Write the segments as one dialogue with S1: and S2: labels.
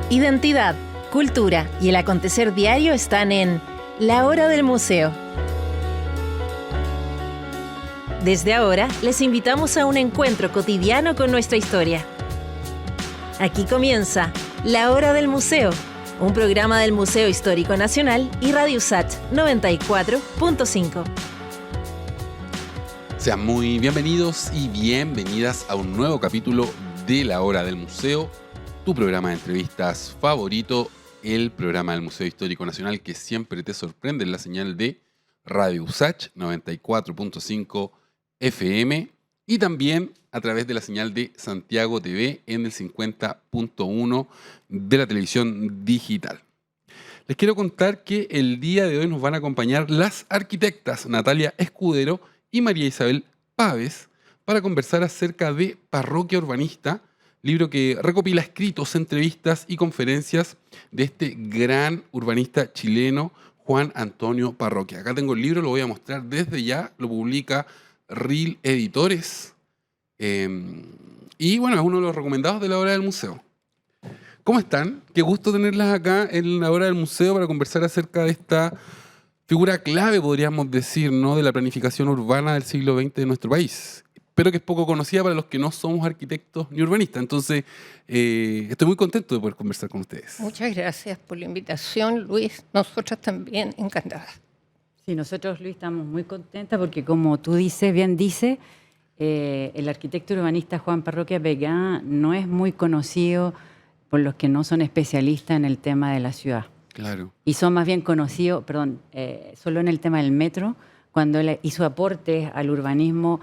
S1: Identidad, cultura y el acontecer diario están en La Hora del Museo. Desde ahora, les invitamos a un encuentro cotidiano con nuestra historia. Aquí comienza La Hora del Museo, un programa del Museo Histórico Nacional y Radio USACH 94.5.
S2: Sean muy bienvenidos y bienvenidas a un nuevo capítulo de La Hora del Museo, tu programa de entrevistas favorito, el programa del Museo Histórico Nacional que siempre te sorprende en la señal de Radio USACH 94.5 FM y también a través de la señal de Santiago TV en el 50.1 de la televisión digital. Les quiero contar que el día de hoy nos van a acompañar las arquitectas Natalia Escudero y María Isabel Pávez para conversar acerca de Parroquia Urbanista, libro que recopila escritos, entrevistas y conferencias de este gran urbanista chileno, Juan Antonio Parroquia. Acá tengo el libro, lo voy a mostrar desde ya, lo publica RIL Editores y bueno, es uno de los recomendados de La Hora del Museo. ¿Cómo están? Qué gusto tenerlas acá en La Hora del Museo para conversar acerca de esta figura clave, podríamos decir, ¿no?, de la planificación urbana del siglo XX de nuestro país, pero que es poco conocida para los que no somos arquitectos ni urbanistas. Entonces, estoy muy contento de poder conversar con ustedes.
S3: Muchas gracias por la invitación, Luis. Nosotras también encantadas.
S4: Sí, nosotros, Luis, estamos muy contentas porque, como tú dices, bien dice, el arquitecto urbanista Juan Parroquia Pegá no es muy conocido por los que no son especialistas en el tema de la ciudad.
S2: Claro.
S4: Y son más bien conocidos, solo en el tema del metro, cuando él hizo aportes al urbanismo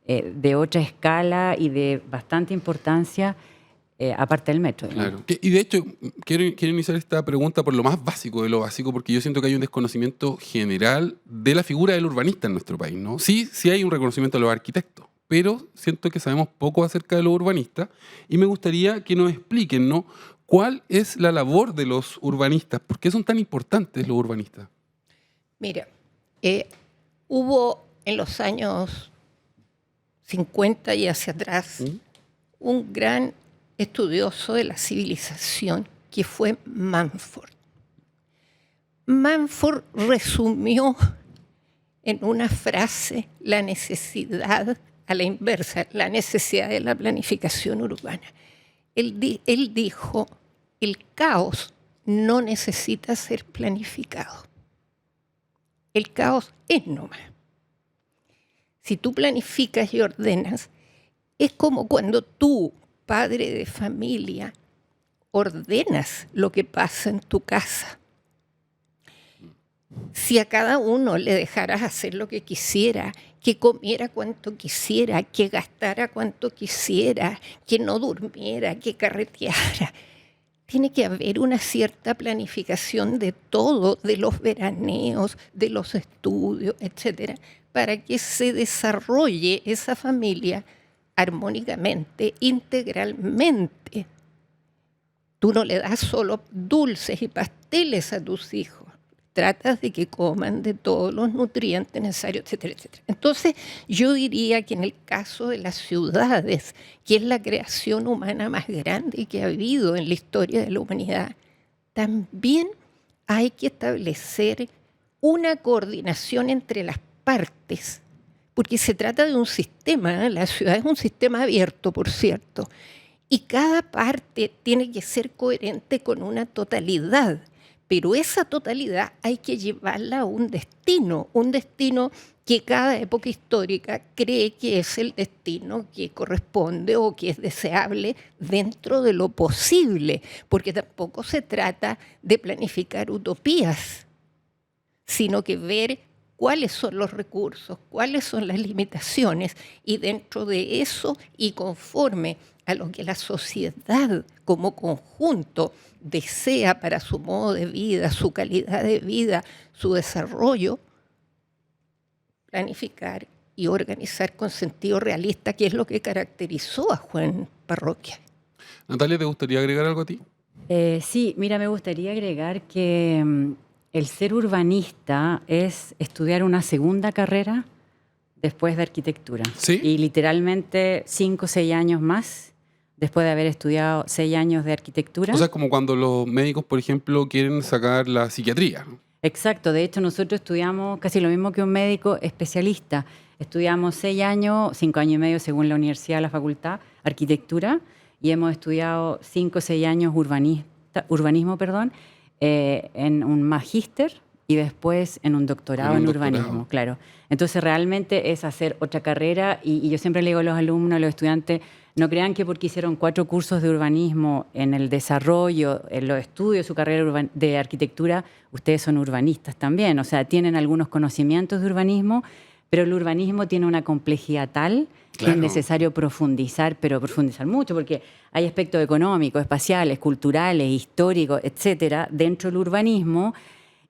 S4: de otra escala y de bastante importancia, aparte del metro, ¿no?
S2: Claro. Y de hecho, quiero iniciar esta pregunta por lo más básico de lo básico, porque yo siento que hay un desconocimiento general de la figura del urbanista en nuestro país, ¿no? Sí hay un reconocimiento de los arquitectos, pero siento que sabemos poco acerca de los urbanistas y me gustaría que nos expliquen, ¿no?, ¿cuál es la labor de los urbanistas? ¿Por qué son tan importantes los urbanistas?
S3: Mira, hubo en los años 50 y hacia atrás un gran estudioso de la civilización que fue Mumford. Mumford resumió en una frase la necesidad, a la inversa, la necesidad de la planificación urbana. Él dijo: el caos no necesita ser planificado. El caos es nomás. Si tú planificas y ordenas, es como cuando tú, padre de familia, ordenas lo que pasa en tu casa. Si a cada uno le dejaras hacer lo que quisiera, que comiera cuanto quisiera, que gastara cuanto quisiera, que no durmiera, que carreteara, tiene que haber una cierta planificación de todo, de los veraneos, de los estudios, etcétera, para que se desarrolle esa familia armónicamente, integralmente. Tú no le das solo dulces y pasteles a tus hijos. Tratas de que coman de todos los nutrientes necesarios, etcétera, etcétera. Entonces, yo diría que en el caso de las ciudades, que es la creación humana más grande que ha habido en la historia de la humanidad, también hay que establecer una coordinación entre las partes, porque se trata de un sistema, la ciudad es un sistema abierto, por cierto, y cada parte tiene que ser coherente con una totalidad. Pero esa totalidad hay que llevarla a un destino que cada época histórica cree que es el destino que corresponde o que es deseable dentro de lo posible, porque tampoco se trata de planificar utopías, sino que ver cuáles son los recursos, cuáles son las limitaciones, y dentro de eso y conforme a lo que la sociedad como conjunto desea para su modo de vida, su calidad de vida, su desarrollo, planificar y organizar con sentido realista, que es lo que caracterizó a Juan Parroquia.
S2: Natalia, ¿te gustaría agregar algo a ti?
S4: Sí, mira, me gustaría agregar que el ser urbanista es estudiar una segunda carrera después de arquitectura.
S2: ¿Sí?
S4: Y literalmente 5 o 6 años más después de haber estudiado 6 años de arquitectura.
S2: O sea, como cuando los médicos, por ejemplo, quieren sacar la psiquiatría, ¿no?
S4: Exacto, de hecho nosotros estudiamos casi lo mismo que un médico especialista. Estudiamos 6 años, 5 años y medio según la universidad, la facultad, arquitectura, y hemos estudiado 5 o 6 años urbanismo, en un magíster y después en un doctorado en urbanismo, claro. Entonces realmente es hacer otra carrera y yo siempre le digo a los alumnos, a los estudiantes, no crean que porque hicieron 4 cursos de urbanismo en el desarrollo, en los estudios de su carrera de arquitectura, ustedes son urbanistas también. O sea, tienen algunos conocimientos de urbanismo, pero el urbanismo tiene una complejidad tal que es necesario profundizar, pero profundizar mucho, porque hay aspectos económicos, espaciales, culturales, históricos, etcétera, dentro del urbanismo,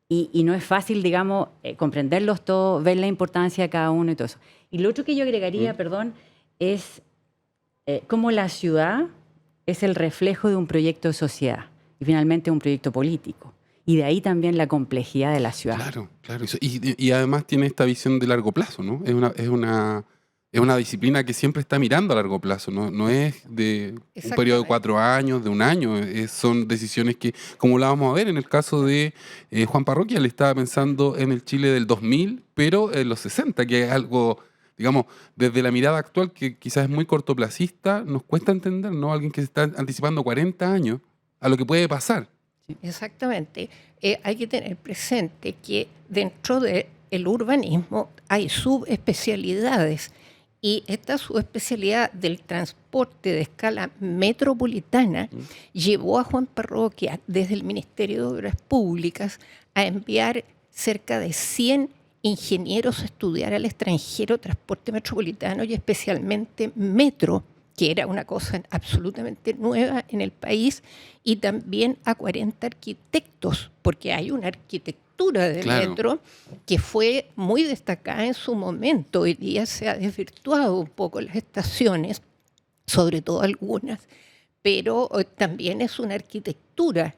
S4: y no es fácil, digamos, comprenderlos todos, ver la importancia de cada uno y todo eso. Y lo otro que yo agregaría, es cómo la ciudad es el reflejo de un proyecto de sociedad y finalmente un proyecto político. Y de ahí también la complejidad de la ciudad.
S2: Claro. Y además tiene esta visión de largo plazo, ¿no? Es una disciplina que siempre está mirando a largo plazo, no es de un periodo de 4 años, de 1 año. Son decisiones que, como la vamos a ver en el caso de Juan Parroquia, él estaba pensando en el Chile del 2000, pero en los 60, que es algo, digamos, desde la mirada actual, que quizás es muy cortoplacista, nos cuesta entender, ¿no? Alguien que se está anticipando 40 años a lo que puede pasar.
S3: Exactamente. Hay que tener presente que dentro del urbanismo hay subespecialidades y esta subespecialidad del transporte de escala metropolitana llevó a Juan Parroquia desde el Ministerio de Obras Públicas a enviar cerca de 100 ingenieros a estudiar al extranjero transporte metropolitano y especialmente metro, que era una cosa absolutamente nueva en el país, y también a 40 arquitectos, porque hay una arquitectura del metro que fue muy destacada en su momento. Hoy día se ha desvirtuado un poco las estaciones, sobre todo algunas, pero también es una arquitectura.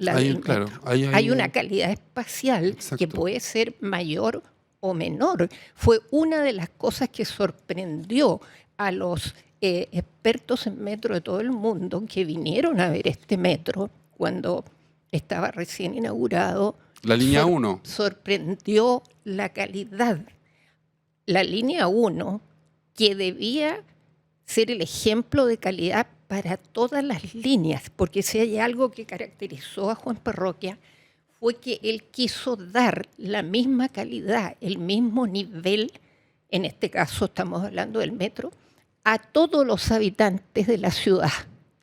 S3: Hay una calidad espacial que puede ser mayor o menor. Fue una de las cosas que sorprendió a los expertos en metro de todo el mundo que vinieron a ver este metro cuando estaba recién inaugurado.
S2: La línea 1.
S3: Sorprendió la calidad. La línea 1, que debía ser el ejemplo de calidad para todas las líneas, porque si hay algo que caracterizó a Juan Parroquia fue que él quiso dar la misma calidad, el mismo nivel, en este caso estamos hablando del metro, a todos los habitantes de la ciudad,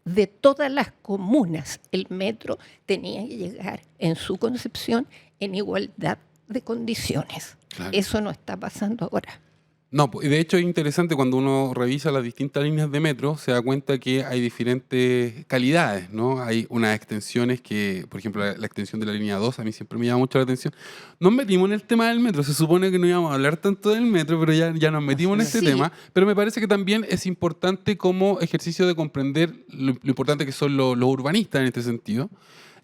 S3: de todas las comunas. El metro tenía que llegar, en su concepción, en igualdad de condiciones. Claro. Eso no está pasando ahora.
S2: No, y de hecho es interesante cuando uno revisa las distintas líneas de metro, se da cuenta que hay diferentes calidades, ¿no? Hay unas extensiones que, por ejemplo, la extensión de la línea 2 a mí siempre me llama mucho la atención. Nos metimos en el tema del metro, se supone que no íbamos a hablar tanto del metro, pero ya nos metimos en este tema. Pero me parece que también es importante como ejercicio de comprender lo importante que son los urbanistas en este sentido.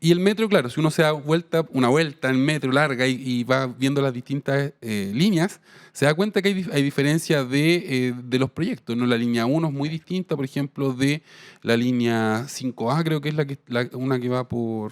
S2: Y el metro, claro, si uno se da una vuelta en metro larga y va viendo las distintas líneas, se da cuenta que hay diferencias de los proyectos, ¿no? La línea 1 es muy distinta, por ejemplo, de la línea 5A, creo que es una que va por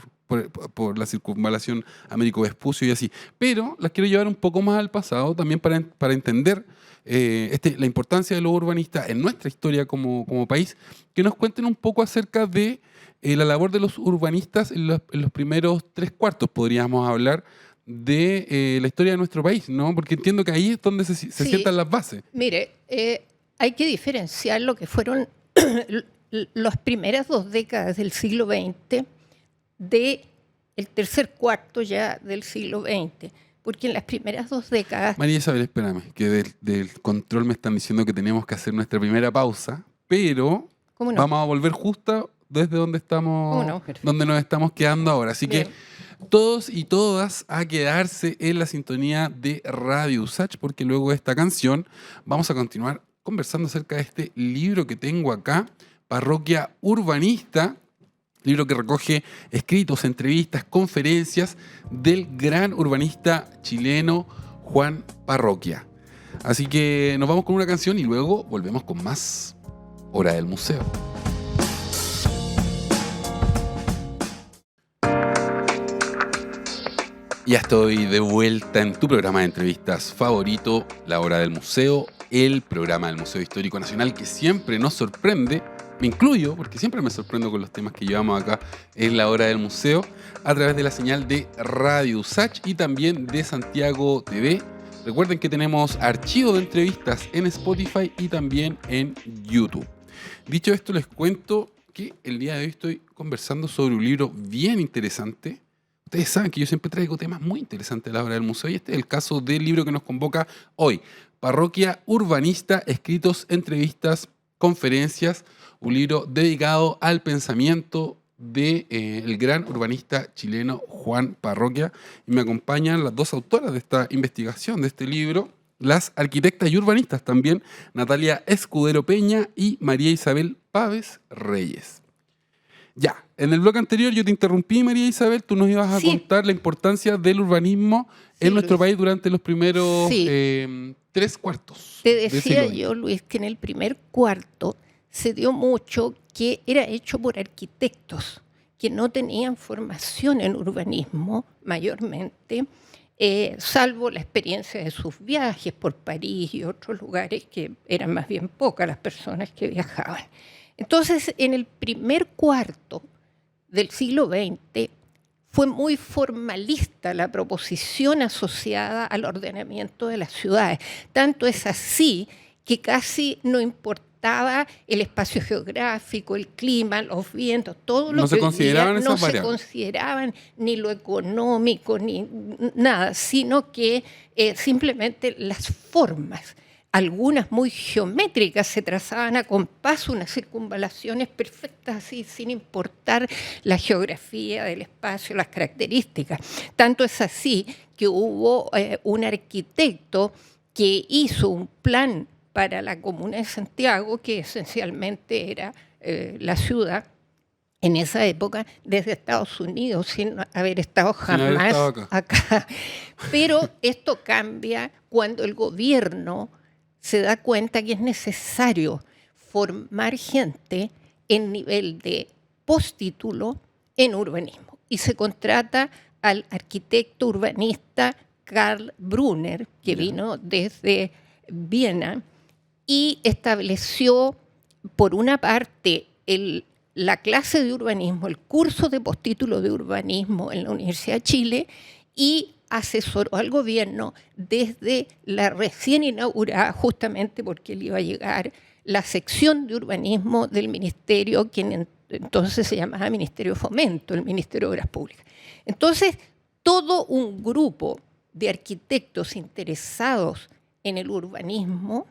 S2: la circunvalación Américo Vespucio y así. Pero las quiero llevar un poco más al pasado, también para entender la importancia de los urbanistas en nuestra historia como país, que nos cuenten un poco acerca de la labor de los urbanistas en los primeros 3/4, podríamos hablar, de la historia de nuestro país, ¿no? Porque entiendo que ahí es donde se sientan las bases.
S3: Mire, hay que diferenciar lo que fueron las primeras 2 décadas del siglo XX del tercer cuarto ya del siglo XX. Porque en las primeras 2 décadas...
S2: María Isabel, espérame, que del control me están diciendo que tenemos que hacer nuestra primera pausa, pero vamos a volver justo desde donde estamos, donde nos estamos quedando ahora. Así que todos y todas a quedarse en la sintonía de Radio USACH, porque luego de esta canción vamos a continuar conversando acerca de este libro que tengo acá, Parroquia Urbanista, libro que recoge escritos, entrevistas, conferencias del gran urbanista chileno Juan Parroquia. Así que nos vamos con una canción y luego volvemos con más Hora del Museo. Ya estoy de vuelta en tu programa de entrevistas favorito, La Hora del Museo, el programa del Museo Histórico Nacional que siempre nos sorprende, me incluyo porque siempre me sorprendo con los temas que llevamos acá en La Hora del Museo, a través de la señal de Radio USACH y también de Santiago TV. Recuerden que tenemos archivo de entrevistas en Spotify y también en YouTube. Dicho esto, les cuento que el día de hoy estoy conversando sobre un libro bien interesante. Ustedes saben que yo siempre traigo temas muy interesantes a la hora del museo y este es el caso del libro que nos convoca hoy. Parroquia Urbanista, escritos, entrevistas, conferencias, un libro dedicado al pensamiento del gran urbanista chileno Juan Parroquia. Y me acompañan las dos autoras de esta investigación, de este libro, las arquitectas y urbanistas también, Natalia Escudero Peña y María Isabel Páez Reyes. Ya, en el bloque anterior yo te interrumpí, María Isabel, tú nos ibas a contar la importancia del urbanismo en nuestro país durante los primeros 3/4.
S3: Te decía yo, Luis, que en el primer cuarto se dio mucho que era hecho por arquitectos que no tenían formación en urbanismo mayormente, salvo la experiencia de sus viajes por París y otros lugares que eran más bien pocas las personas que viajaban. Entonces, en el primer cuarto del siglo XX fue muy formalista la proposición asociada al ordenamiento de las ciudades. Tanto es así que casi no importaba el espacio geográfico, el clima, los vientos, todo lo
S2: no
S3: que
S2: se consideraban esas
S3: no se
S2: variables.
S3: consideraban ni lo económico ni nada, sino que simplemente las formas. Algunas muy geométricas se trazaban a compás, unas circunvalaciones perfectas así, sin importar la geografía del espacio, las características. Tanto es así que hubo un arquitecto que hizo un plan para la Comuna de Santiago, que esencialmente era la ciudad en esa época desde Estados Unidos, sin haber estado jamás acá. Pero esto cambia cuando el gobierno se da cuenta que es necesario formar gente en nivel de postítulo en urbanismo. Y se contrata al arquitecto urbanista Karl Brunner, que vino desde Viena, y estableció, por una parte, la clase de urbanismo, el curso de postítulo de urbanismo en la Universidad de Chile, y asesoró al gobierno desde la recién inaugurada, justamente porque él iba a llegar, la sección de urbanismo del ministerio, que entonces se llamaba Ministerio de Fomento, el Ministerio de Obras Públicas. Entonces, todo un grupo de arquitectos interesados en el urbanismo,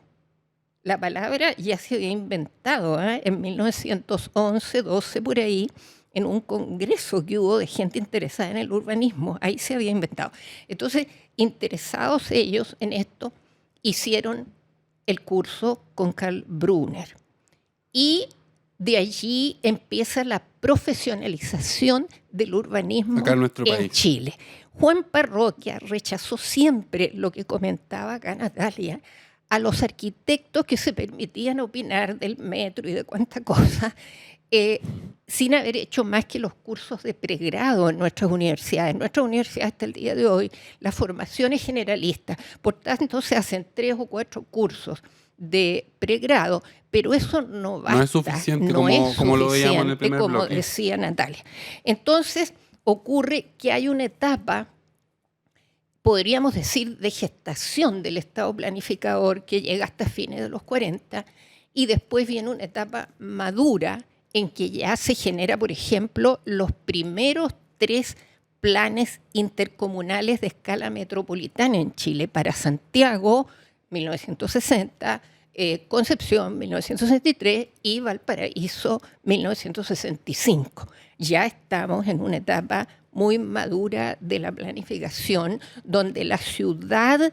S3: la palabra ya se había inventado en 1911, 12, por ahí, en un congreso que hubo de gente interesada en el urbanismo, ahí se había inventado. Entonces, interesados ellos en esto, hicieron el curso con Karl Brunner. Y de allí empieza la profesionalización del urbanismo
S2: acá en nuestro
S3: en
S2: país.
S3: Chile. Juan Parroquia rechazó siempre lo que comentaba acá Natalia, a los arquitectos que se permitían opinar del metro y de cuánta cosa, sin haber hecho más que los cursos de pregrado en nuestras universidades. En nuestras universidades hasta el día de hoy la formación es generalista, por tanto se hacen 3 o 4 cursos de pregrado, pero eso no basta.
S2: No es suficiente, como lo veíamos en el primer
S3: como
S2: bloque.
S3: decía Natalia. Entonces ocurre que hay una etapa, podríamos decir, de gestación del Estado planificador que llega hasta fines de los 40, y después viene una etapa madura en que ya se genera, por ejemplo, los primeros 3 planes intercomunales de escala metropolitana en Chile, para Santiago, 1960, Concepción, 1963, y Valparaíso, 1965. Ya estamos en una etapa muy madura de la planificación, donde la ciudad,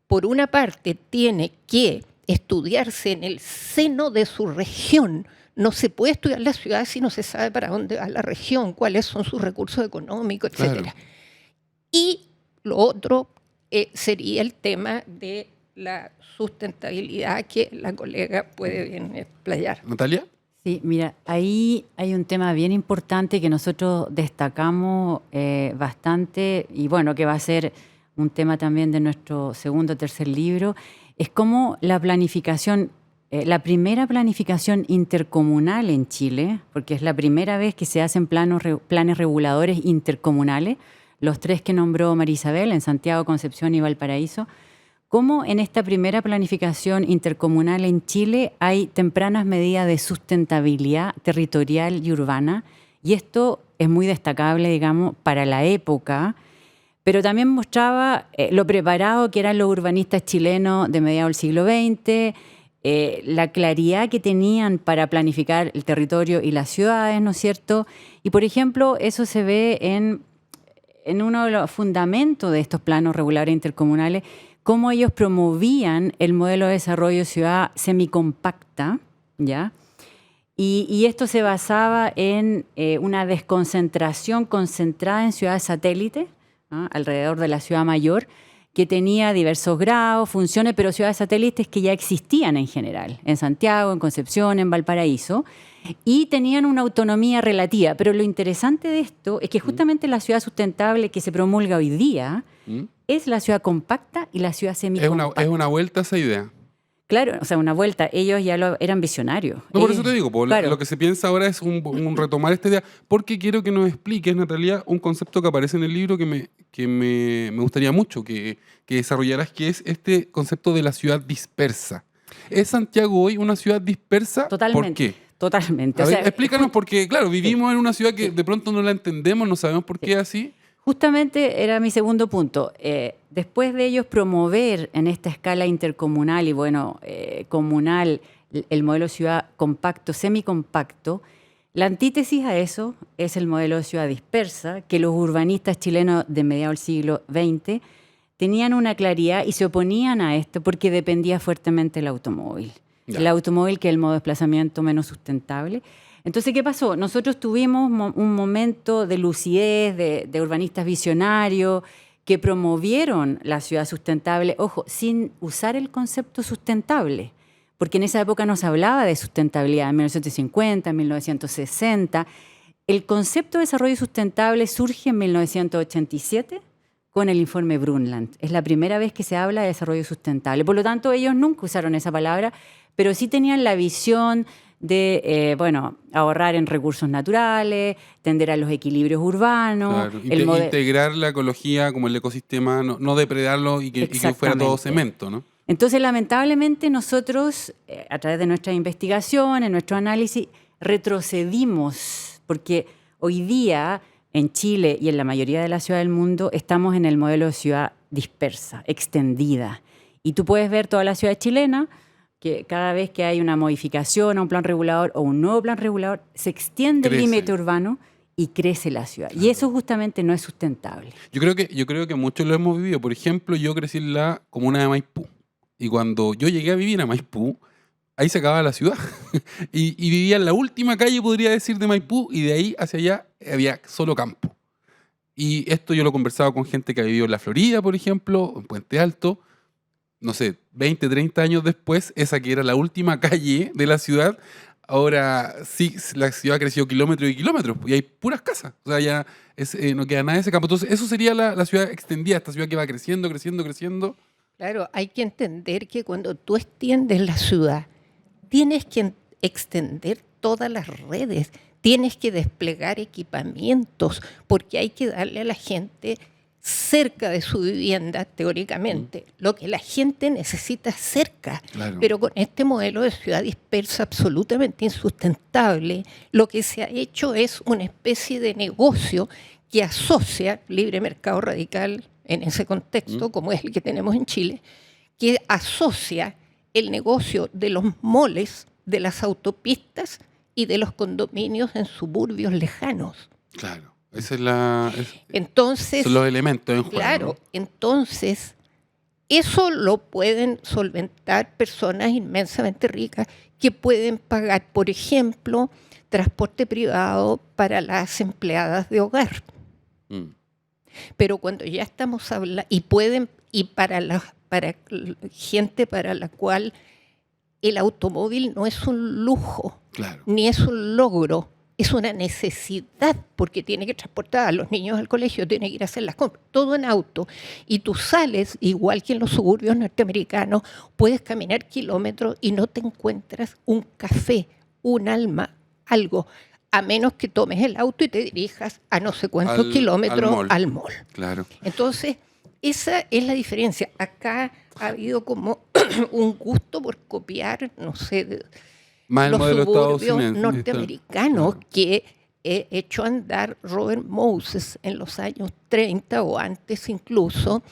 S3: por una parte, tiene que estudiarse en el seno de su región. No se puede estudiar la ciudad si no se sabe para dónde va la región, cuáles son sus recursos económicos, etc. Claro. Y lo otro sería el tema de la sustentabilidad, que la colega puede bien explayar.
S2: ¿Natalia?
S4: Sí, mira, ahí hay un tema bien importante que nosotros destacamos bastante y bueno, que va a ser un tema también de nuestro segundo o tercer libro, es cómo la planificación, la primera planificación intercomunal en Chile, porque es la primera vez que se hacen planes reguladores intercomunales, los 3 que nombró María Isabel en Santiago, Concepción y Valparaíso, cómo en esta primera planificación intercomunal en Chile hay tempranas medidas de sustentabilidad territorial y urbana, y esto es muy destacable, digamos, para la época, pero también mostraba lo preparado que eran los urbanistas chilenos de mediados del siglo XX, la claridad que tenían para planificar el territorio y las ciudades, ¿no es cierto? Y, por ejemplo, eso se ve en uno de los fundamentos de estos planos regulares intercomunales, cómo ellos promovían el modelo de desarrollo ciudad semicompacta, ¿ya? Y esto se basaba en una desconcentración concentrada en ciudades satélites, ¿no? Alrededor de la ciudad mayor, que tenía diversos grados, funciones, pero ciudades satélites que ya existían en general, en Santiago, en Concepción, en Valparaíso, y tenían una autonomía relativa. Pero lo interesante de esto es que justamente la ciudad sustentable que se promulga hoy día es la ciudad compacta y la ciudad semicompacta.
S2: Es una vuelta a esa idea.
S4: Claro, o sea, una vuelta. Ellos ya eran visionarios.
S2: No, por eso te digo,
S4: claro.
S2: Lo que se piensa ahora es un retomar esta idea, porque quiero que nos expliques, Natalia, un concepto que aparece en el libro que me gustaría mucho que desarrollaras, que es este concepto de la ciudad dispersa. ¿Es Santiago hoy una ciudad dispersa?
S4: Totalmente.
S2: ¿Por qué?
S4: Totalmente.
S2: A ver, explícanos, porque claro, vivimos en una ciudad que de pronto no la entendemos, no sabemos por qué es así.
S4: Justamente era mi segundo punto. Después de ellos promover en esta escala intercomunal y comunal el modelo de ciudad compacto, semicompacto, la antítesis a eso es el modelo de ciudad dispersa, que los urbanistas chilenos de mediados del siglo XX tenían una claridad y se oponían a esto porque dependía fuertemente del automóvil. Ya. El automóvil, que es el modo de desplazamiento menos sustentable. Entonces, ¿qué pasó? Nosotros tuvimos un momento de lucidez, de urbanistas visionarios que promovieron la ciudad sustentable, ojo, sin usar el concepto sustentable, porque en esa época no se hablaba de sustentabilidad, en 1950, en 1960. El concepto de desarrollo sustentable surge en 1987 con el informe Brundtland. Es la primera vez que se habla de desarrollo sustentable. Por lo tanto, ellos nunca usaron esa palabra, pero sí tenían la visión de ahorrar en recursos naturales, tender a los equilibrios urbanos.
S2: Claro. Integrar la ecología como el ecosistema, no depredarlo y que fuera todo cemento, ¿no?
S4: Entonces, lamentablemente, nosotros, a través de nuestra investigación, en nuestro análisis, retrocedimos, porque hoy día en Chile y en la mayoría de las ciudades del mundo estamos en el modelo de ciudad dispersa, extendida. Y tú puedes ver toda la ciudad chilena, que cada vez que hay una modificación a un plan regulador o un nuevo plan regulador, se extiende el límite urbano y crece la ciudad. Claro. Y eso justamente no es sustentable.
S2: Yo creo que muchos lo hemos vivido. Por ejemplo, yo crecí en la comuna de Maipú. Y cuando yo llegué a vivir a Maipú, ahí se acababa la ciudad. y vivía en la última calle, podría decir, de Maipú, y de ahí hacia allá había solo campo. Y esto yo lo he conversado con gente que ha vivido en la Florida, por ejemplo, en Puente Alto. No sé, 20, 30 años después, esa que era la última calle de la ciudad, ahora sí, la ciudad ha crecido kilómetros y kilómetros, y hay puras casas. O sea, ya no queda nada de ese campo. Entonces, eso sería la ciudad extendida, esta ciudad que va creciendo, creciendo, creciendo.
S3: Claro, hay que entender que cuando tú extiendes la ciudad, tienes que extender todas las redes, tienes que desplegar equipamientos, porque hay que darle a la gente cerca de su vivienda, teóricamente, lo que la gente necesita cerca. Claro. Pero con este modelo de ciudad dispersa absolutamente insustentable, lo que se ha hecho es una especie de negocio que asocia, libre mercado radical en ese contexto, como es el que tenemos en Chile, que asocia el negocio de los moles, de las autopistas y de los condominios en suburbios lejanos.
S2: Claro. Esa es
S3: entonces,
S2: son los elementos en juego.
S3: Claro,
S2: ¿no?
S3: Entonces, eso lo pueden solventar personas inmensamente ricas que pueden pagar, por ejemplo, transporte privado para las empleadas de hogar. Pero cuando ya estamos hablando, y para gente para la cual el automóvil no es un lujo,
S2: Claro.
S3: ni es un logro, es una necesidad, porque tiene que transportar a los niños al colegio, tiene que ir a hacer las compras, todo en auto. Y tú sales, igual que en los suburbios norteamericanos, puedes caminar kilómetros y no te encuentras un café, un alma, algo, a menos que tomes el auto y te dirijas a no sé cuántos kilómetros al mall.
S2: Claro.
S3: Entonces, esa es la diferencia. Acá ha habido como un gusto por copiar, no sé,
S2: Más el
S3: los
S2: modelo
S3: suburbios
S2: estadounidense.
S3: norteamericanos
S2: Claro.
S3: que echó a andar Robert Moses en los años 30 o antes incluso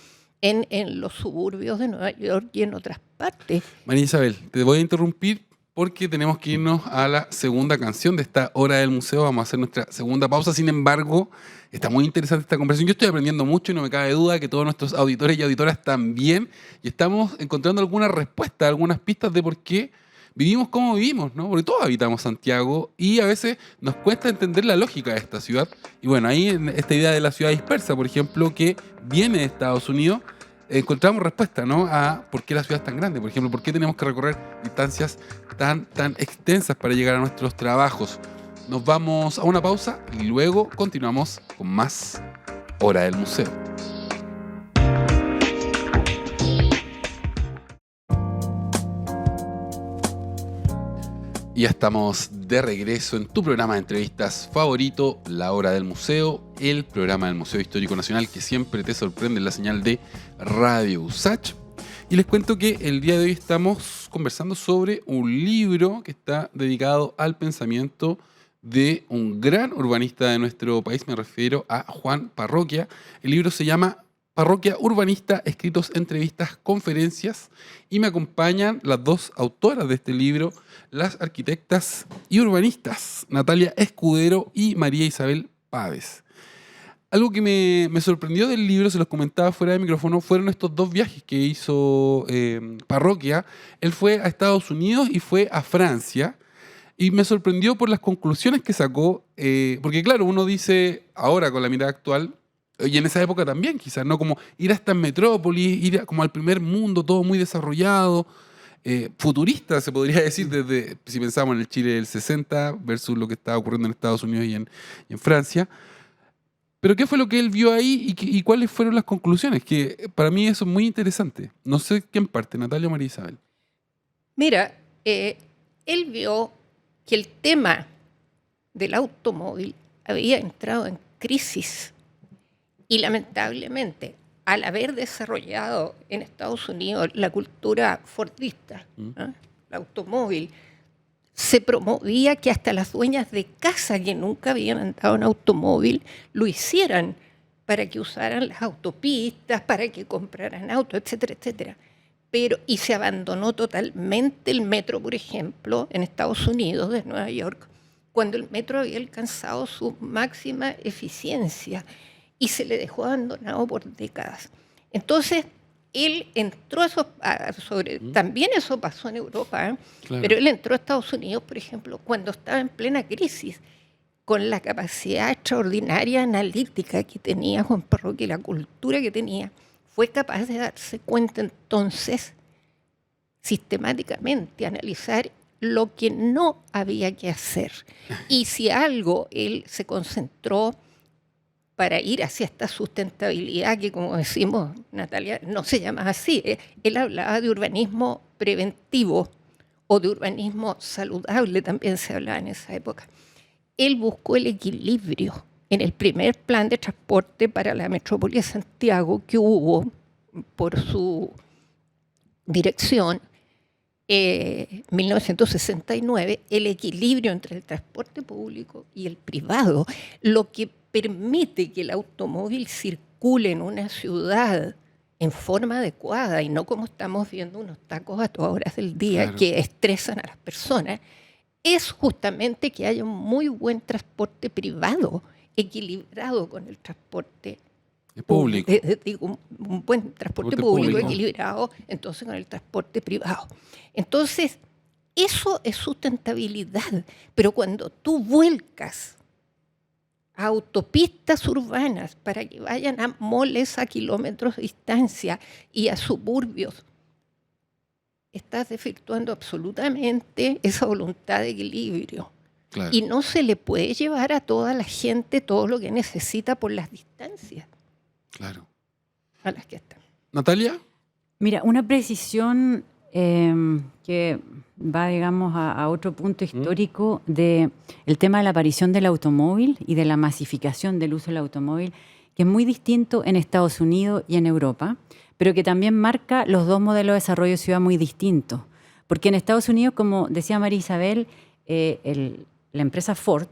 S3: en los suburbios de Nueva York y en otras partes.
S2: María Isabel, te voy a interrumpir porque tenemos que irnos a la segunda canción de esta hora del museo. Vamos a hacer nuestra segunda pausa. Sin embargo, está muy interesante esta conversación. Yo estoy aprendiendo mucho y no me cabe duda que todos nuestros auditores y auditoras también. Y estamos encontrando algunas respuestas, algunas pistas de por qué vivimos como vivimos, ¿no? Porque todos habitamos Santiago y a veces nos cuesta entender la lógica de esta ciudad. Y bueno, ahí en esta idea de la ciudad dispersa, por ejemplo, que viene de Estados Unidos, encontramos respuesta, ¿no? A por qué la ciudad es tan grande. Por ejemplo, por qué tenemos que recorrer distancias tan extensas para llegar a nuestros trabajos. Nos vamos a una pausa y luego continuamos con más Hora del Museo. Y ya estamos de regreso en tu programa de entrevistas favorito, La Hora del Museo, el programa del Museo Histórico Nacional que siempre te sorprende en la señal de Radio USACH. Y les cuento que el día de hoy estamos conversando sobre un libro que está dedicado al pensamiento de un gran urbanista de nuestro país, me refiero a Juan Parroquia. El libro se llama Parroquia Urbanista, escritos, entrevistas, conferencias, y me acompañan las dos autoras de este libro, las arquitectas y urbanistas, Natalia Escudero y María Isabel Páez. Algo que me sorprendió del libro, se los comentaba fuera de micrófono, fueron estos dos viajes que hizo Parroquia. Él fue a Estados Unidos y fue a Francia, y me sorprendió por las conclusiones que sacó, porque claro, uno dice ahora con la mirada actual, y en esa época también quizás, ¿no? Como ir a estas metrópolis, ir como al primer mundo, todo muy desarrollado, futurista se podría decir, desde si pensamos en el Chile del 60 versus lo que estaba ocurriendo en Estados Unidos y en Francia. Pero ¿qué fue lo que él vio ahí y cuáles fueron las conclusiones? Que para mí eso es muy interesante. No sé quién parte, Natalia o María Isabel.
S3: Mira, él vio que el tema del automóvil había entrado en crisis y lamentablemente, al haber desarrollado en Estados Unidos la cultura fordista, ¿no? El automóvil, se promovía que hasta las dueñas de casa que nunca habían andado en automóvil lo hicieran para que usaran las autopistas, para que compraran autos, etcétera, etcétera. Y se abandonó totalmente el metro, por ejemplo, en Estados Unidos, de Nueva York, cuando el metro había alcanzado su máxima eficiencia y se le dejó abandonado por décadas. Entonces, él entró también eso pasó en Europa,
S2: Claro.
S3: pero él entró a Estados Unidos, por ejemplo, cuando estaba en plena crisis, con la capacidad extraordinaria analítica que tenía Juan Parroquia y la cultura que tenía, fue capaz de darse cuenta entonces, sistemáticamente, analizar lo que no había que hacer. Y si algo él se concentró para ir hacia esta sustentabilidad que, como decimos, Natalia, no se llama así. Él hablaba de urbanismo preventivo o de urbanismo saludable, también se hablaba en esa época. Él buscó el equilibrio en el primer plan de transporte para la metrópoli de Santiago que hubo por su dirección, 1969, el equilibrio entre el transporte público y el privado, lo que permite que el automóvil circule en una ciudad en forma adecuada y no como estamos viendo unos tacos a todas horas del día, claro, que estresan a las personas, es justamente que haya un muy buen transporte privado equilibrado con el transporte
S2: público.
S3: Digo, un buen transporte público equilibrado entonces con el transporte privado. Entonces, eso es sustentabilidad, pero cuando tú vuelcas a autopistas urbanas para que vayan a moles a kilómetros de distancia y a suburbios estás desvirtuando absolutamente esa voluntad de equilibrio.
S2: Claro.
S3: Y no se le puede llevar a toda la gente todo lo que necesita por las distancias
S2: Claro.
S3: a las que están.
S2: Natalia.
S4: Mira, una precisión que va, digamos, a otro punto histórico de el tema de la aparición del automóvil y de la masificación del uso del automóvil, que es muy distinto en Estados Unidos y en Europa, pero que también marca los dos modelos de desarrollo de ciudad muy distintos. Porque en Estados Unidos, como decía María Isabel, la empresa Ford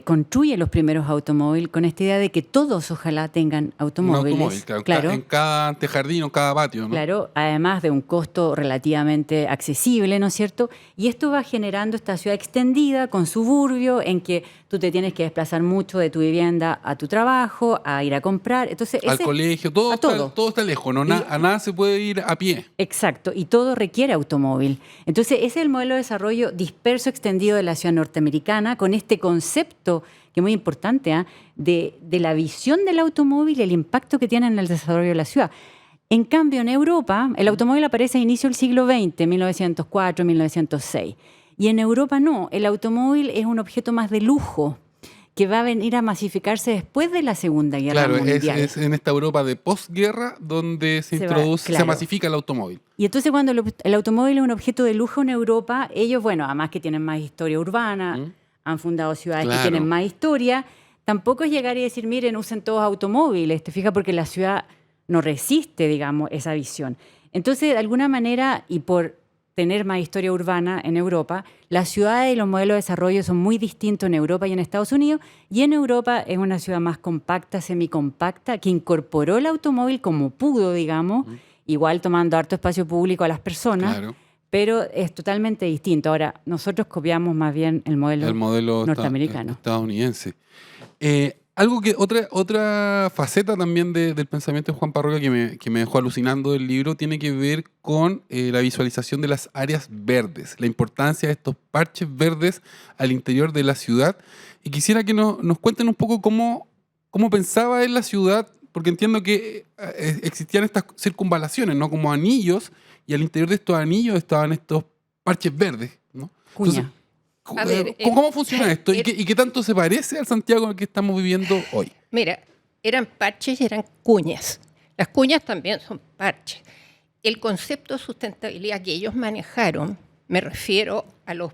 S4: construye los primeros automóviles con esta idea de que todos ojalá tengan automóviles.
S2: Un automóvil, claro. En cada antejardín o cada patio, ¿no?
S4: Claro, además de un costo relativamente accesible, ¿no es cierto? Y esto va generando esta ciudad extendida con suburbio en que tú te tienes que desplazar mucho de tu vivienda a tu trabajo, a ir a comprar. Entonces,
S2: al colegio, todo está lejos, ¿no? A nada se puede ir a pie.
S4: Exacto, y todo requiere automóvil. Entonces, ese es el modelo de desarrollo disperso extendido de la ciudad norteamericana, con este concepto que es muy importante, de la visión del automóvil y el impacto que tiene en el desarrollo de la ciudad. En cambio, en Europa, el automóvil aparece a inicio del siglo XX, 1904, 1906. Y en Europa no, el automóvil es un objeto más de lujo que va a venir a masificarse después de la Segunda Guerra Mundial.
S2: Claro, es en esta Europa de posguerra donde se masifica el automóvil.
S4: Y entonces cuando el automóvil es un objeto de lujo en Europa, ellos, bueno, además que tienen más historia urbana, han fundado ciudades que tienen más historia, tampoco es llegar y decir, miren, usen todos automóviles, te fijas, porque la ciudad no resiste, digamos, esa visión. Entonces, de alguna manera, y por tener más historia urbana en Europa, las ciudades y los modelos de desarrollo son muy distintos en Europa y en Estados Unidos, y en Europa es una ciudad más compacta, semicompacta, que incorporó el automóvil como pudo, digamos, igual tomando harto espacio público a las personas, pero es totalmente distinto. Ahora, nosotros copiamos más bien el modelo norteamericano.
S2: Estadounidense. Algo que otra faceta también del pensamiento de Juan Parroquia que me dejó alucinando del libro tiene que ver con la visualización de las áreas verdes, la importancia de estos parches verdes al interior de la ciudad. Y quisiera que nos cuenten un poco cómo pensaba en la ciudad, porque entiendo que existían estas circunvalaciones, ¿no? Como anillos, y al interior de estos anillos estaban estos parches verdes, ¿no?
S4: Cuña.
S2: Entonces, ¿cómo funciona esto? ¿Y qué tanto se parece al Santiago que estamos viviendo hoy?
S3: Mira, eran parches y eran cuñas. Las cuñas también son parches. El concepto de sustentabilidad que ellos manejaron, me refiero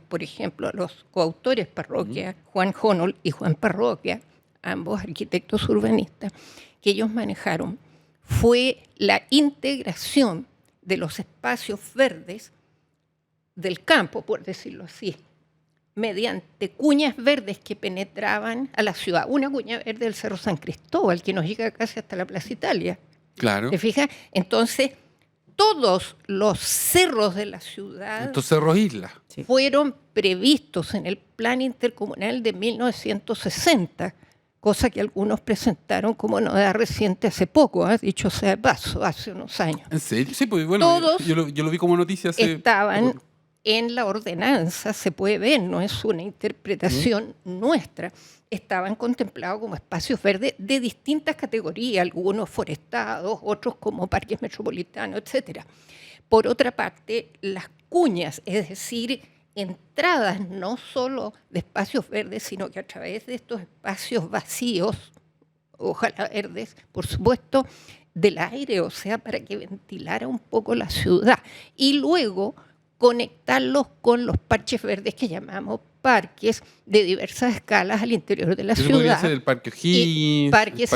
S3: por ejemplo, a los coautores Parroquia, Juan Honnold y Juan Parroquia, ambos arquitectos urbanistas, que ellos manejaron, fue la integración de los espacios verdes del campo, por decirlo así, mediante cuñas verdes que penetraban a la ciudad. Una cuña verde del Cerro San Cristóbal, que nos llega casi hasta la Plaza Italia.
S2: Claro.
S3: ¿Te fijas? Entonces, todos los cerros de la ciudad,
S2: estos cerros islas,
S3: fueron previstos en el Plan Intercomunal de 1960, cosa que algunos presentaron como novedad reciente hace poco, dicho sea de paso, hace unos años.
S2: ¿En serio? Sí, pues bueno,
S3: todos
S2: yo lo vi como noticia hace...
S3: estaban en la ordenanza, se puede ver, no es una interpretación nuestra, estaban contemplados como espacios verdes de distintas categorías, algunos forestados, otros como parques metropolitanos, etc. Por otra parte, las cuñas, es decir, entradas no solo de espacios verdes, sino que a través de estos espacios vacíos, ojalá verdes, por supuesto, del aire, o sea, para que ventilara un poco la ciudad. Y luego conectarlos con los parches verdes que llamamos parques de diversas escalas al interior de la ciudad.
S2: Podría ser el Parque O'Higgins,
S3: parques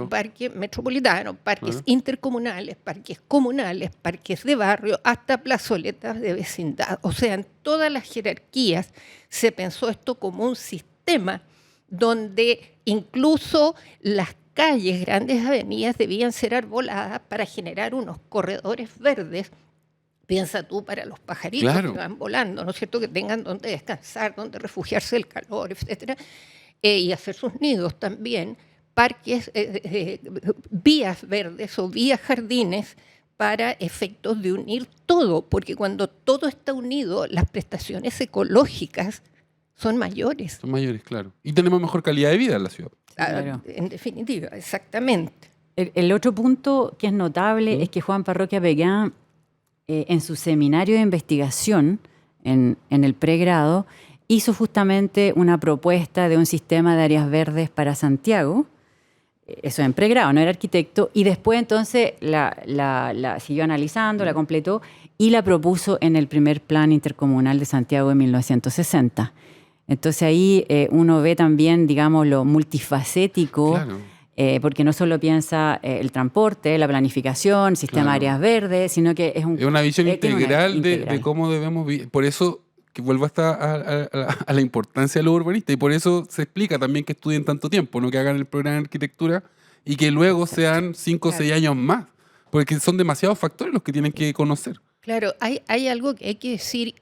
S3: parques metropolitanos, parques intercomunales, parques comunales, parques de barrio, hasta plazoletas de vecindad. O sea, en todas las jerarquías se pensó esto como un sistema donde incluso las calles, grandes avenidas, debían ser arboladas para generar unos corredores verdes. Piensa tú para los pajaritos que van volando, ¿no es cierto? Que tengan donde descansar, donde refugiarse del calor, etcétera, y hacer sus nidos también. Parques, vías verdes o vías jardines para efectos de unir todo, porque cuando todo está unido, las prestaciones ecológicas son mayores.
S2: Son mayores, claro. Y tenemos mejor calidad de vida en la ciudad.
S3: Claro. En definitiva, exactamente.
S4: El otro punto que es notable es que Juan Parroquia Beguin en su seminario de investigación, en el pregrado, hizo justamente una propuesta de un sistema de áreas verdes para Santiago. Eso en pregrado, no era arquitecto, y después entonces la siguió analizando, la completó y la propuso en el primer plan intercomunal de Santiago de 1960. Entonces ahí uno ve también, digamos, lo multifacético,
S2: Claro.
S4: Porque no solo piensa el transporte, la planificación, el sistema de áreas verdes, sino que es
S2: una visión
S4: tiene una
S2: integral de cómo debemos vivir. Por eso, que vuelvo hasta a la importancia de los urbanistas, y por eso se explica también que estudien tanto tiempo, no que hagan el programa de arquitectura y que luego sean 5 o 6 años más, porque son demasiados factores los que tienen que conocer.
S3: Claro, hay algo que hay que decir.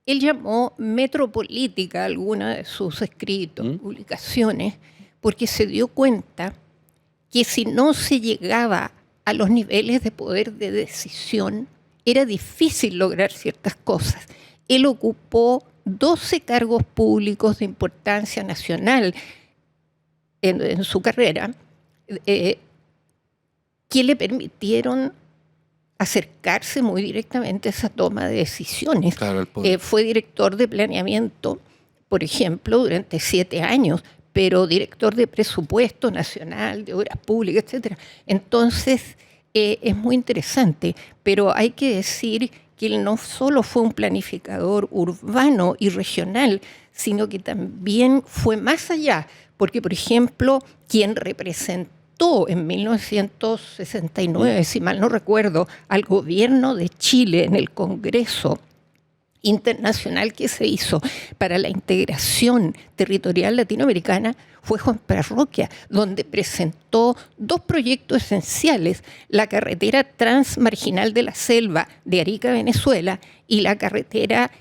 S3: Él llamó metropolítica alguna de sus escritos, publicaciones, porque se dio cuenta que si no se llegaba a los niveles de poder de decisión, era difícil lograr ciertas cosas. Él ocupó 12 cargos públicos de importancia nacional en su carrera, que le permitieron acercarse muy directamente a esa toma de decisiones.
S2: Claro, el poder.
S3: Fue director de planeamiento, por ejemplo, durante 7 años, pero director de presupuesto nacional, de obras públicas, etc. Entonces, es muy interesante, pero hay que decir que él no solo fue un planificador urbano y regional, sino que también fue más allá, porque, por ejemplo, quien representó en 1969, si mal no recuerdo, al gobierno de Chile en el Congreso internacional que se hizo para la integración territorial latinoamericana fue Juan Parroquia, donde presentó 2 proyectos esenciales: la carretera transmarginal de la selva de Arica, Venezuela, y la carretera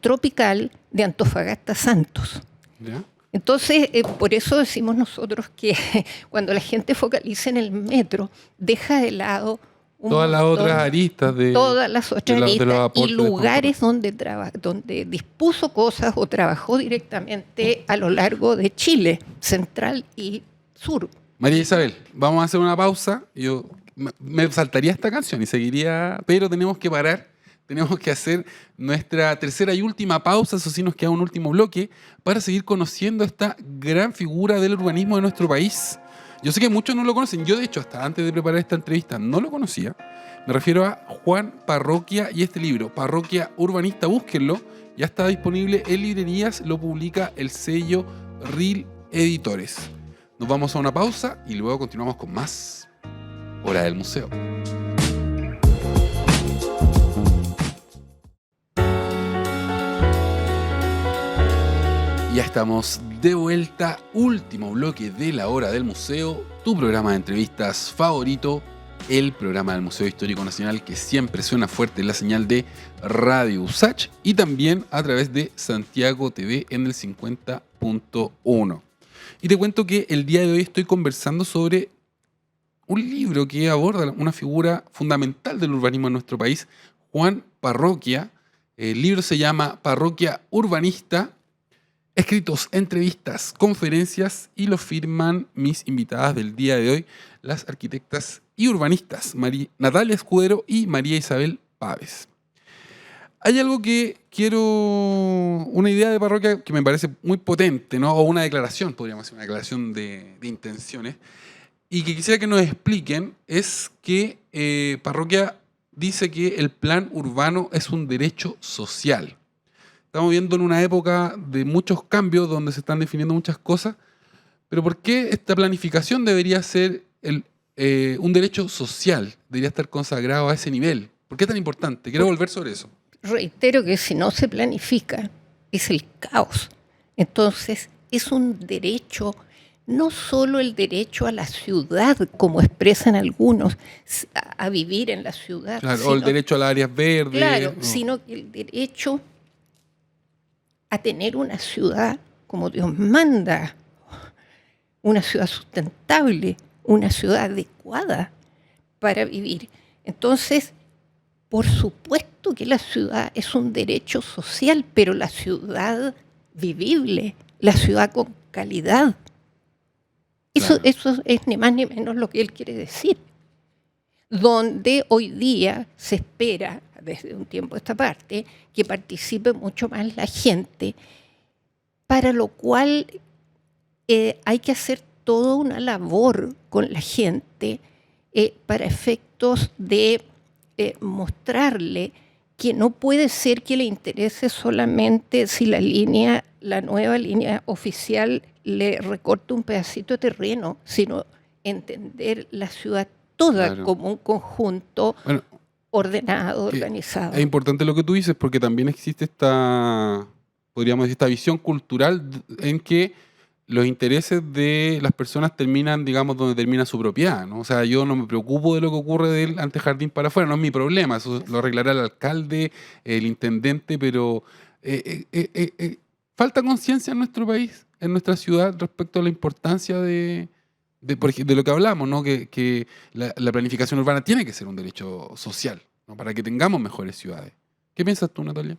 S3: tropical de Antofagasta, Santos.
S2: ¿Ya?
S3: Entonces, por eso decimos nosotros que cuando la gente focaliza en el metro, deja de lado
S2: Todas las otras aristas de los aportes
S3: y lugares donde dispuso cosas o trabajó directamente a lo largo de Chile, central y sur.
S2: María Isabel, vamos a hacer una pausa. Yo me saltaría esta canción y seguiría, pero tenemos que parar. Tenemos que hacer nuestra tercera y última pausa, eso sí nos queda un último bloque, para seguir conociendo esta gran figura del urbanismo de nuestro país. Yo sé que muchos no lo conocen. Yo, de hecho, hasta antes de preparar esta entrevista no lo conocía. Me refiero a Juan Parroquia y este libro, Parroquia Urbanista. Búsquenlo. Ya está disponible en librerías. Lo publica el sello RIL Editores. Nos vamos a una pausa y luego continuamos con más Hora del Museo. Ya estamos de vuelta, último bloque de la Hora del Museo, tu programa de entrevistas favorito, el programa del Museo Histórico Nacional que siempre suena fuerte en la señal de Radio USACH y también a través de Santiago TV en el 50.1. Y te cuento que el día de hoy estoy conversando sobre un libro que aborda una figura fundamental del urbanismo en nuestro país, Juan Parroquia. El libro se llama Parroquia Urbanista. Escritos, entrevistas, conferencias, y lo firman mis invitadas del día de hoy, las arquitectas y urbanistas Natalia Escudero y María Isabel Pávez. Hay algo que una idea de Parroquia que me parece muy potente, ¿no? O una declaración, podríamos decir, una declaración de intenciones, y que quisiera que nos expliquen, es que Parroquia dice que el plan urbano es un derecho social. Estamos viviendo en una época de muchos cambios donde se están definiendo muchas cosas, pero ¿por qué esta planificación debería ser un derecho social? Debería estar consagrado a ese nivel. ¿Por qué es tan importante? Quiero volver sobre eso.
S3: Reitero que si no se planifica, es el caos. Entonces, es un derecho, no solo el derecho a la ciudad, como expresan algunos, a vivir en la ciudad.
S2: Claro, o el derecho a las áreas verdes.
S3: Claro,
S2: no.
S3: sino que el derecho a tener una ciudad como Dios manda, una ciudad sustentable, una ciudad adecuada para vivir. Entonces, por supuesto que la ciudad es un derecho social, pero la ciudad vivible, la ciudad con calidad. Eso es ni más ni menos lo que él quiere decir. Donde hoy día se espera, desde un tiempo a esta parte, que participe mucho más la gente, para lo cual hay que hacer toda una labor con la gente para efectos de mostrarle que no puede ser que le interese solamente si la nueva línea oficial le recorta un pedacito de terreno, sino entender la ciudad toda
S2: Claro.
S3: como un conjunto
S2: Bueno,
S3: ordenado, organizado.
S2: es importante lo que tú dices porque también existe podríamos decir, esta visión cultural en que los intereses de las personas terminan, digamos, donde termina su propiedad, ¿no? O sea, yo no me preocupo de lo que ocurre del antejardín para afuera, no es mi problema, eso lo arreglará el alcalde, el intendente, pero falta conciencia en nuestro país, en nuestra ciudad, respecto a la importancia de lo que hablamos, ¿no? Que la planificación urbana tiene que ser un derecho social, ¿no? Para que tengamos mejores ciudades. ¿Qué piensas tú, Natalia?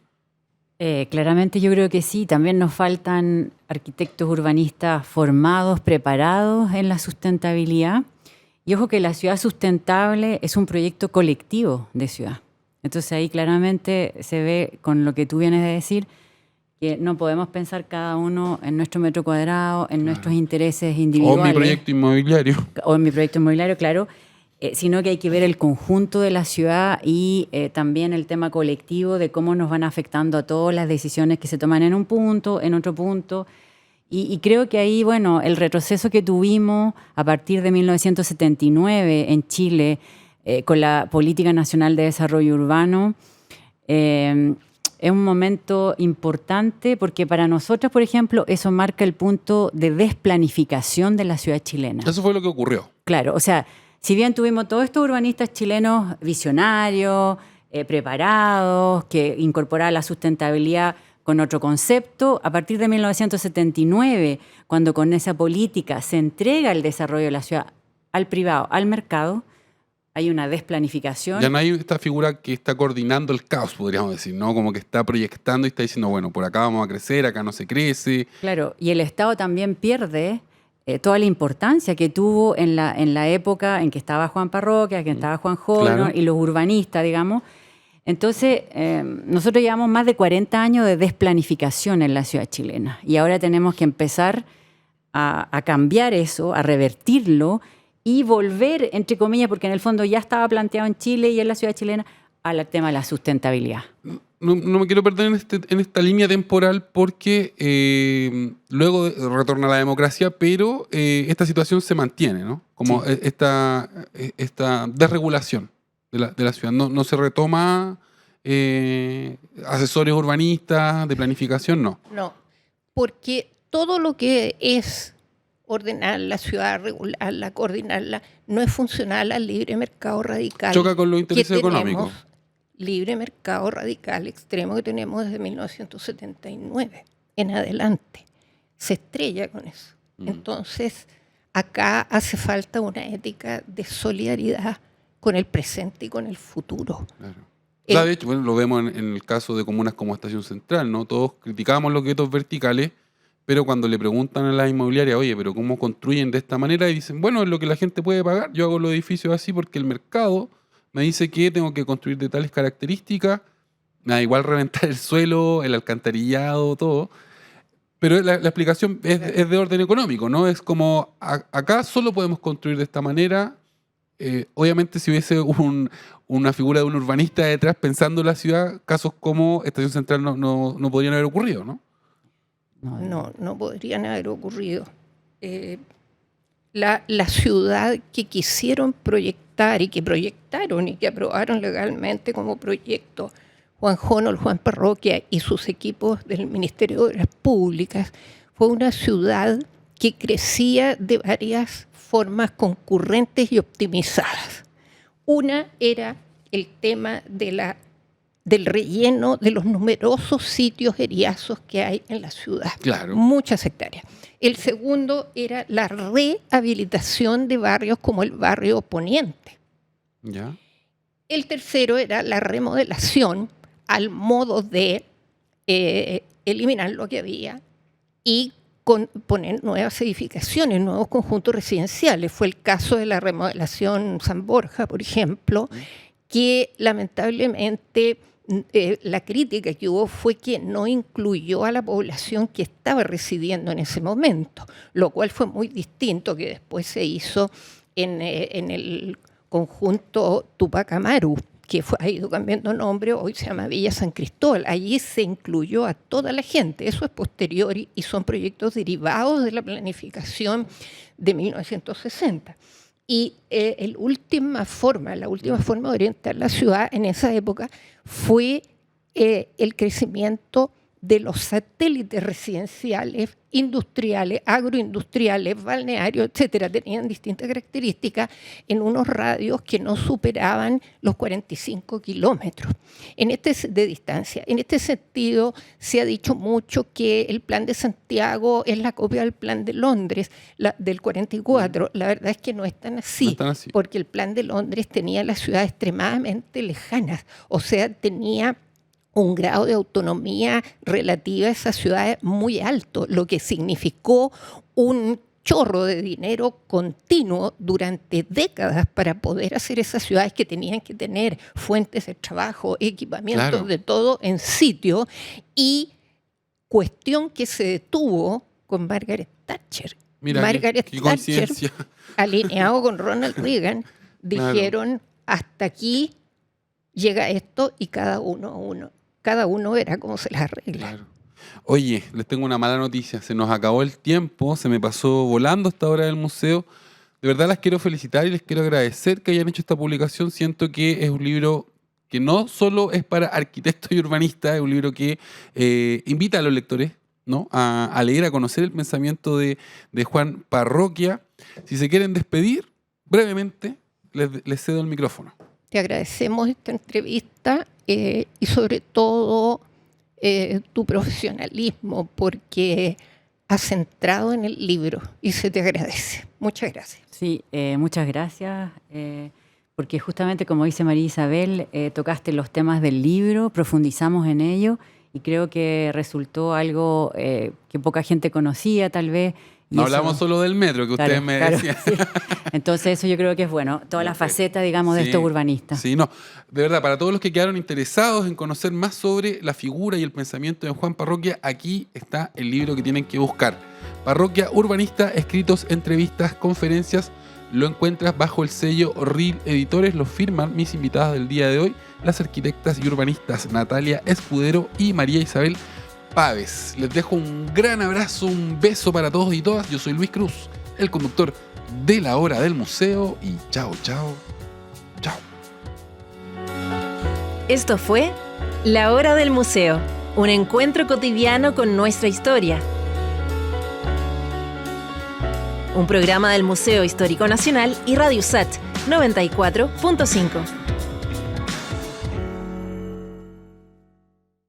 S4: Claramente yo creo que sí, también nos faltan arquitectos urbanistas formados, preparados en la sustentabilidad. Y ojo que la ciudad sustentable es un proyecto colectivo de ciudad. Entonces ahí claramente se ve con lo que tú vienes de decir, que no podemos pensar cada uno en nuestro metro cuadrado, en nuestros intereses individuales.
S2: O mi proyecto inmobiliario.
S4: O en mi proyecto inmobiliario, claro. Sino que hay que ver el conjunto de la ciudad y también el tema colectivo de cómo nos van afectando a todas las decisiones que se toman en un punto, en otro punto. Y creo que ahí, bueno, el retroceso que tuvimos a partir de 1979 en Chile con la Política Nacional de Desarrollo Urbano es un momento importante porque para nosotros, por ejemplo, eso marca el punto de desplanificación de la ciudad chilena.
S2: Eso fue lo que ocurrió.
S4: Claro, o sea, si bien tuvimos todos estos urbanistas chilenos visionarios, preparados, que incorporaban la sustentabilidad con otro concepto, a partir de 1979, cuando con esa política se entrega el desarrollo de la ciudad al privado, al mercado, hay una desplanificación.
S2: Ya no hay esta figura que está coordinando el caos, podríamos decir, ¿no? Como que está proyectando y está diciendo, bueno, por acá vamos a crecer, acá no se crece.
S4: Claro, y el Estado también pierde toda la importancia que tuvo en la época en que estaba Juan Parroquia, que estaba Juan Holman,
S2: Claro.
S4: y los urbanistas, digamos. Entonces, nosotros llevamos más de 40 años de desplanificación en la ciudad chilena y ahora tenemos que empezar a cambiar eso, a revertirlo y volver, entre comillas, porque en el fondo ya estaba planteado en Chile y en la ciudad chilena, al tema de la sustentabilidad.
S2: No me quiero perder en esta línea temporal porque luego retorna la democracia, pero esta situación se mantiene, ¿no? Como
S4: Sí.
S2: esta desregulación de la ciudad. No se retoma asesores urbanistas de planificación, no.
S3: No, porque todo lo que es ordenar la ciudad, regularla, coordinarla, no es funcional al libre mercado radical.
S2: Choca con los
S3: que
S2: intereses económicos.
S3: tenemos, libre mercado radical extremo que tenemos desde 1979 en adelante. Se estrella con eso. Entonces, acá hace falta una ética de solidaridad con el presente y con el futuro.
S2: Claro. O sea, de hecho, bueno, lo vemos en el caso de comunas como Estación Central, ¿no? Todos criticamos los guetos verticales, pero cuando le preguntan a las inmobiliarias, oye, pero ¿cómo construyen de esta manera? Y dicen, bueno, es lo que la gente puede pagar. Yo hago los edificios así porque el mercado me dice que tengo que construir de tales características. Me da igual reventar el suelo, el alcantarillado, todo. Pero la explicación es de orden económico, ¿no? Es como, acá solo podemos construir de esta manera. Obviamente, si hubiese una figura de un urbanista detrás pensando en la ciudad, casos como Estación Central no podrían haber ocurrido, ¿no?
S3: No podrían haber ocurrido. La ciudad que quisieron proyectar y que proyectaron y que aprobaron legalmente como proyecto Juan Honol, Juan Parroquia y sus equipos del Ministerio de Obras Públicas fue una ciudad que crecía de varias formas concurrentes y optimizadas. Una era el tema del relleno de los numerosos sitios eriazos que hay en la ciudad.
S2: Claro.
S3: Muchas hectáreas. El segundo era la rehabilitación de barrios como el barrio Poniente.
S2: ¿Ya?
S3: El tercero era la remodelación al modo de eliminar lo que había y poner nuevas edificaciones, nuevos conjuntos residenciales. Fue el caso de la remodelación San Borja, por ejemplo, que lamentablemente la crítica que hubo fue que no incluyó a la población que estaba residiendo en ese momento, lo cual fue muy distinto que después se hizo en el conjunto Tupac Amaru, que ha ido cambiando nombre, hoy se llama Villa San Cristóbal. Allí se incluyó a toda la gente, eso es posterior y son proyectos derivados de la planificación de 1960. Y la última forma de orientar la ciudad en esa época fue el crecimiento de los satélites residenciales, industriales, agroindustriales, balnearios, etcétera. Tenían distintas características en unos radios que no superaban los 45 kilómetros de distancia. En este sentido, se ha dicho mucho que el Plan de Santiago es la copia del Plan de Londres, del 44. La verdad es que no es tan así, porque el Plan de Londres tenía las ciudades extremadamente lejanas, o sea, tenía un grado de autonomía relativa a esas ciudades muy alto, lo que significó un chorro de dinero continuo durante décadas para poder hacer esas ciudades que tenían que tener fuentes de trabajo, equipamientos, claro, de todo en sitio, y cuestión que se detuvo con Margaret Thatcher.
S2: Mira,
S3: Margaret
S2: qué
S3: Thatcher, alineado con Ronald Reagan, dijeron, claro, hasta aquí llega esto y cada uno verá cómo se las arregla.
S2: Claro. Oye, les tengo una mala noticia. Se nos acabó el tiempo, se me pasó volando esta hora del museo. De verdad las quiero felicitar y les quiero agradecer que hayan hecho esta publicación. Siento que es un libro que no solo es para arquitectos y urbanistas, es un libro que invita a los lectores, ¿no?, a leer, a conocer el pensamiento de Juan Parroquia. Si se quieren despedir, brevemente, les cedo el micrófono.
S3: Te agradecemos esta entrevista y sobre todo tu profesionalismo, porque has centrado en el libro y se te agradece. Muchas gracias.
S4: Sí, muchas gracias, porque justamente como dice María Isabel, tocaste los temas del libro, profundizamos en ello y creo que resultó algo que poca gente conocía tal vez.
S2: No hablamos solo del metro, que
S4: claro,
S2: ustedes me decían.
S4: Sí. Entonces eso yo creo que es bueno, toda la faceta, digamos, de estos urbanistas.
S2: Sí, no, de verdad, para todos los que quedaron interesados en conocer más sobre la figura y el pensamiento de Juan Parroquia, aquí está el libro que tienen que buscar. Parroquia Urbanista, escritos, entrevistas, conferencias. Lo encuentras bajo el sello RIL Editores, lo firman mis invitadas del día de hoy, las arquitectas y urbanistas Natalia Escudero y María Isabel Pávez. Les dejo un gran abrazo, un beso para todos y todas. Yo soy Luis Cruz, el conductor de La Hora del Museo, y chao, chao, chao.
S1: Esto fue La Hora del Museo, un encuentro cotidiano con nuestra historia. Un programa del Museo Histórico Nacional y Radio USACH 94.5.